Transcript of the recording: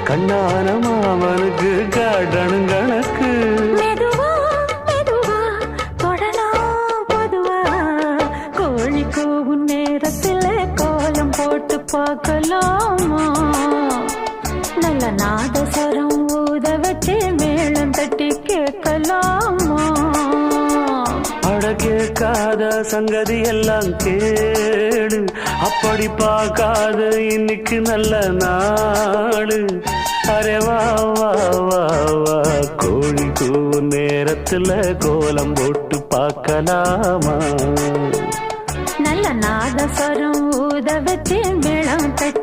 கண்ணான மாமனுக்கு காட்டணும் கணக்கு. மெதுவா மெதுவா தொடலாம் பொதுவா, கோழி கூவும் நேரத்தில் கோலம் போட்டு பார்க்கலாமா? நல்ல நாதஸ்வரம் ஊத வச்சு மேளம் தட்டி கேட்கலாமா? அட கேட்காத சங்கதி எல்லாம் கேடு, அப்படி பார்க்காத இன்னைக்கு நல்ல நாடு. அரே வா வா வா வா, கோழி கூவும் நேரத்துல கோலம் போட்டு பார்க்கலாமா? நல்ல நாதஸ்வரம் ஊத வச்சு மேளம் தட்டி